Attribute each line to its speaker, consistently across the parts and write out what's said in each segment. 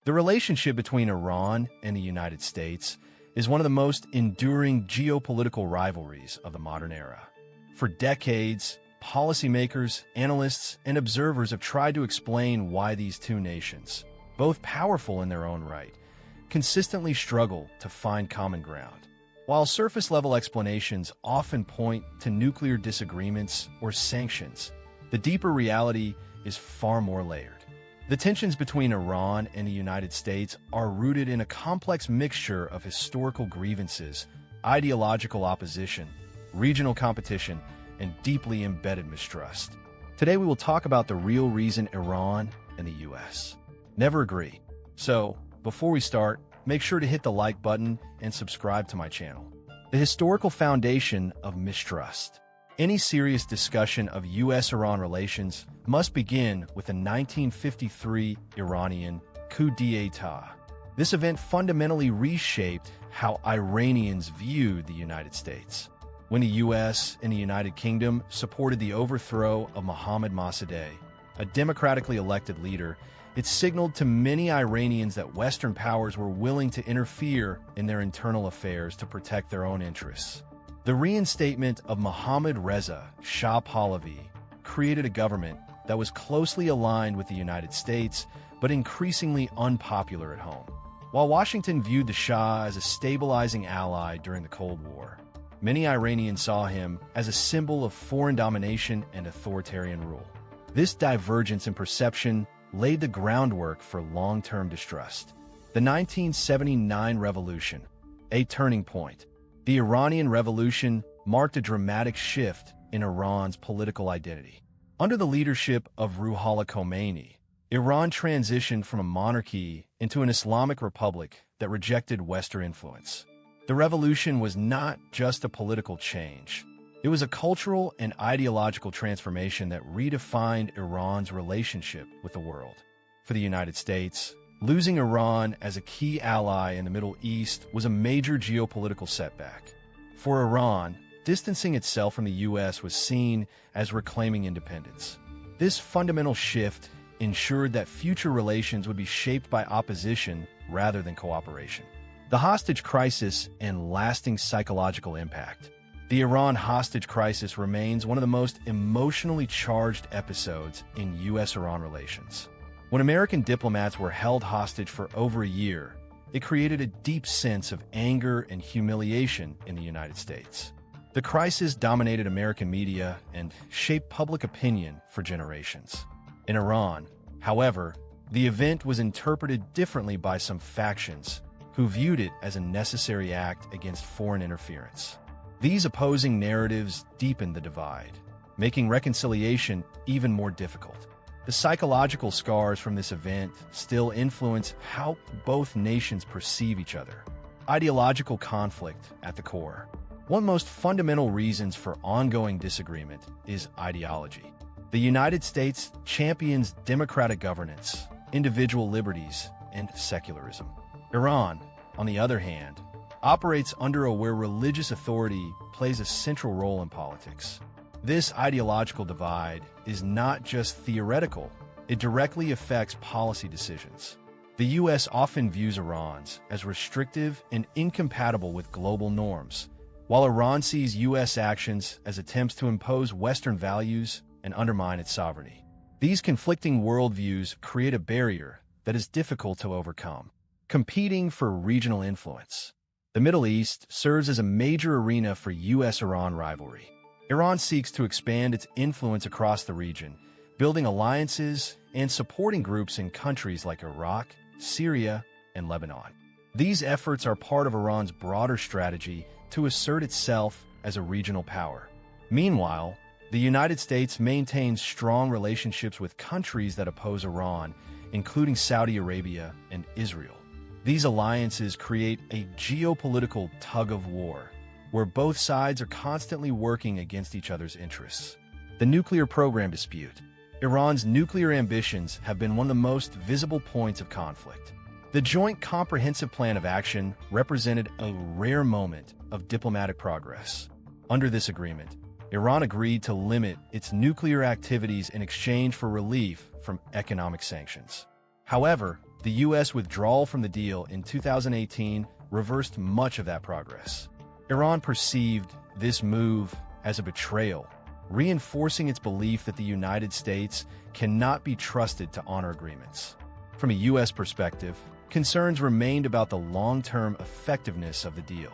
Speaker 1: The relationship between Iran and the United States is one of the most enduring geopolitical rivalries of the modern era. For decades, policymakers, analysts, and observers have tried to explain why these two nations, both powerful in their own right, consistently struggle to find common ground. While surface-level explanations often point to nuclear disagreements or sanctions, the deeper reality is far more layered. The tensions between Iran and the United States are rooted in a complex mixture of historical grievances, ideological opposition, regional competition, and deeply embedded mistrust. Today we will talk about the real reason Iran and the US never agree. So, before we start, make sure to hit the like button and subscribe to my channel. The historical foundation of mistrust. Any serious discussion of US-Iran relations must begin with the 1953 Iranian coup d'etat. This event fundamentally reshaped how Iranians viewed the United States. When the US and the United Kingdom supported the overthrow of Mohammad Mossadegh, a democratically elected leader, it signaled to many Iranians that Western powers were willing to interfere in their internal affairs to protect their own interests. The reinstatement of Mohammad Reza Shah Pahlavi created a government that was closely aligned with the United States, but increasingly unpopular at home. While Washington viewed the Shah as a stabilizing ally during the Cold War, many Iranians saw him as a symbol of foreign domination and authoritarian rule. This divergence in perception laid the groundwork for long-term distrust. The 1979 revolution, a turning point. The Iranian Revolution marked a dramatic shift in Iran's political identity. Under the leadership of Ruhollah Khomeini, Iran transitioned from a monarchy into an Islamic republic that rejected Western influence. The revolution was not just a political change. It was a cultural and ideological transformation that redefined Iran's relationship with the world. For the United States, losing Iran as a key ally in the Middle East was a major geopolitical setback. For Iran, distancing itself from the U.S. was seen as reclaiming independence. This fundamental shift ensured that future relations would be shaped by opposition rather than cooperation. The hostage crisis and lasting psychological impact. The Iran hostage crisis remains one of the most emotionally charged episodes in U.S.-Iran relations. When American diplomats were held hostage for over a year, it created a deep sense of anger and humiliation in the United States. The crisis dominated American media and shaped public opinion for generations. In Iran, however, the event was interpreted differently by some factions who viewed it as a necessary act against foreign interference. These opposing narratives deepened the divide, making reconciliation even more difficult. The psychological scars from this event still influence how both nations perceive each other. Ideological conflict at the core. One of the most fundamental reasons for ongoing disagreement is ideology. The United States champions democratic governance, individual liberties, and secularism. Iran, on the other hand, operates under a where religious authority plays a central role in politics. This ideological divide is not just theoretical, it directly affects policy decisions. The U.S. often views Iran as restrictive and incompatible with global norms, while Iran sees U.S. actions as attempts to impose Western values and undermine its sovereignty. These conflicting worldviews create a barrier that is difficult to overcome. Competing for regional influence. The Middle East serves as a major arena for U.S.-Iran rivalry. Iran seeks to expand its influence across the region, building alliances and supporting groups in countries like Iraq, Syria, and Lebanon. These efforts are part of Iran's broader strategy to assert itself as a regional power. Meanwhile, the United States maintains strong relationships with countries that oppose Iran, including Saudi Arabia and Israel. These alliances create a geopolitical tug-of-war, where both sides are constantly working against each other's interests. The nuclear program dispute. Iran's nuclear ambitions have been one of the most visible points of conflict. The Joint Comprehensive Plan of Action represented a rare moment of diplomatic progress. Under this agreement, Iran agreed to limit its nuclear activities in exchange for relief from economic sanctions. However, The U.S. withdrawal from the deal in 2018 reversed much of that progress. Iran perceived this move as a betrayal, reinforcing its belief that the United States cannot be trusted to honor agreements. From a U.S. perspective, concerns remained about the long-term effectiveness of the deal.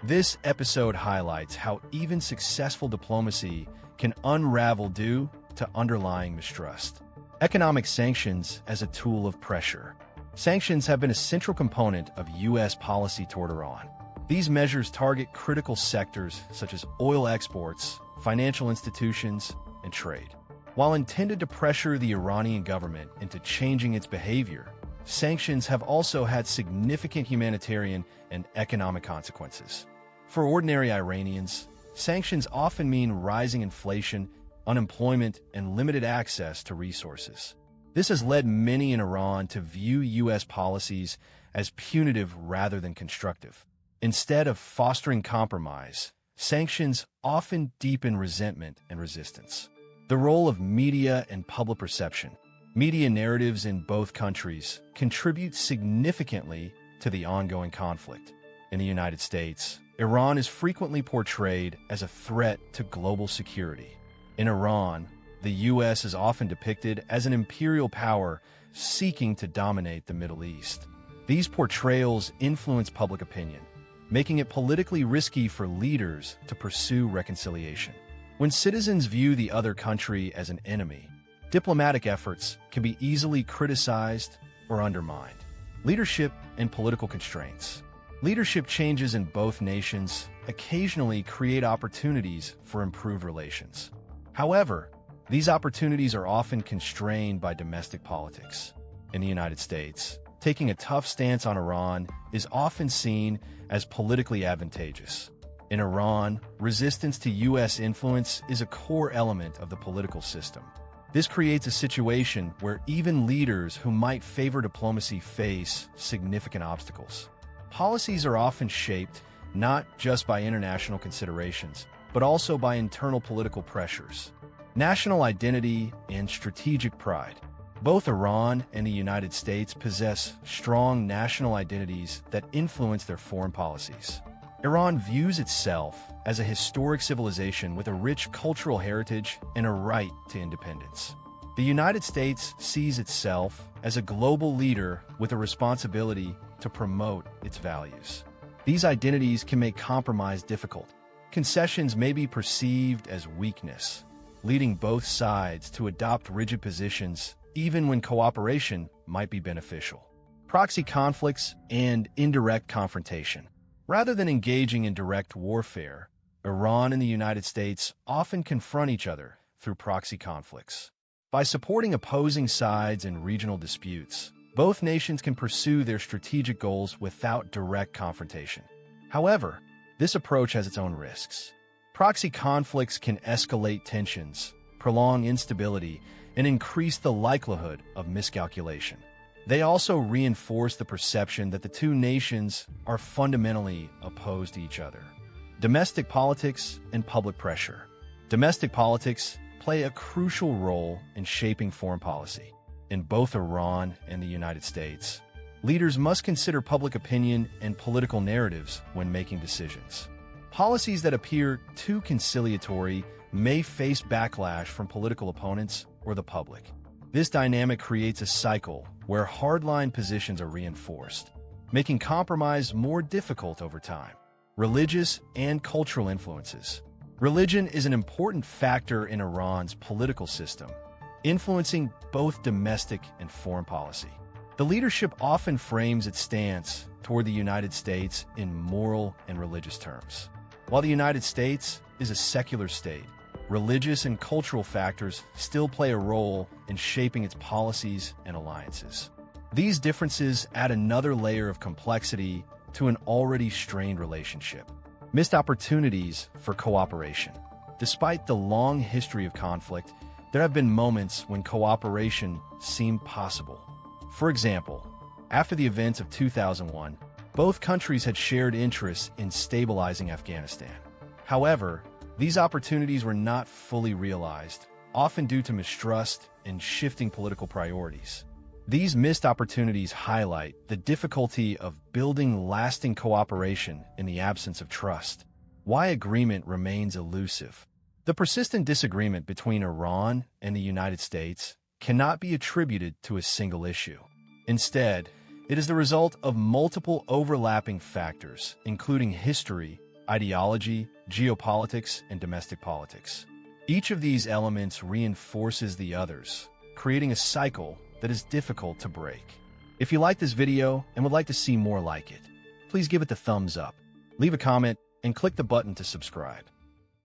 Speaker 1: This episode highlights how even successful diplomacy can unravel due to underlying mistrust. Economic sanctions as a tool of pressure. Sanctions have been a central component of U.S. policy toward Iran. These measures target critical sectors such as oil exports, financial institutions, and trade. While intended to pressure the Iranian government into changing its behavior, sanctions have also had significant humanitarian and economic consequences. For ordinary Iranians, sanctions often mean rising inflation, unemployment, and limited access to resources. This has led many in Iran to view U.S. policies as punitive rather than constructive. Instead of fostering compromise, sanctions often deepen resentment and resistance. The role of media and public perception. Media narratives in both countries contribute significantly to the ongoing conflict. In the United States, Iran is frequently portrayed as a threat to global security. In Iran, the U.S. is often depicted as an imperial power seeking to dominate the Middle East. These portrayals influence public opinion, making it politically risky for leaders to pursue reconciliation. When citizens view the other country as an enemy, diplomatic efforts can be easily criticized or undermined. Leadership and political constraints. Leadership changes in both nations occasionally create opportunities for improved relations. However, these opportunities are often constrained by domestic politics. In the United States, taking a tough stance on Iran is often seen as politically advantageous. In Iran, resistance to U.S. influence is a core element of the political system. This creates a situation where even leaders who might favor diplomacy face significant obstacles. Policies are often shaped not just by international considerations, but also by internal political pressures. National identity and strategic pride. Both Iran and the United States possess strong national identities that influence their foreign policies. Iran views itself as a historic civilization with a rich cultural heritage and a right to independence. The United States sees itself as a global leader with a responsibility to promote its values. These identities can make compromise difficult. Concessions may be perceived as weakness, leading both sides to adopt rigid positions even when cooperation might be beneficial. Proxy conflicts and indirect confrontation. Rather than engaging in direct warfare, Iran and the United States often confront each other through proxy conflicts. By supporting opposing sides in regional disputes, both nations can pursue their strategic goals without direct confrontation. However, this approach has its own risks. Proxy conflicts can escalate tensions, prolong instability, and increase the likelihood of miscalculation. They also reinforce the perception that the two nations are fundamentally opposed to each other. Domestic politics and public pressure. Domestic politics play a crucial role in shaping foreign policy. In both Iran and the United States, leaders must consider public opinion and political narratives when making decisions. Policies that appear too conciliatory may face backlash from political opponents or the public. This dynamic creates a cycle where hardline positions are reinforced, making compromise more difficult over time. Religious and cultural influences. Religion is an important factor in Iran's political system, influencing both domestic and foreign policy. The leadership often frames its stance toward the United States in moral and religious terms. While the United States is a secular state, religious and cultural factors still play a role in shaping its policies and alliances. These differences add another layer of complexity to an already strained relationship. Missed opportunities for cooperation. Despite the long history of conflict, there have been moments when cooperation seemed possible. For example, after the events of 2001, both countries had shared interests in stabilizing Afghanistan. However, these opportunities were not fully realized, often due to mistrust and shifting political priorities. These missed opportunities highlight the difficulty of building lasting cooperation in the absence of trust. Why agreement remains elusive. The persistent disagreement between Iran and the United States cannot be attributed to a single issue. Instead, it is the result of multiple overlapping factors, including history, ideology, geopolitics, and domestic politics. Each of these elements reinforces the others, creating a cycle that is difficult to break. If you like this video and would like to see more like it, please give it the thumbs up, leave a comment, and click the button to subscribe.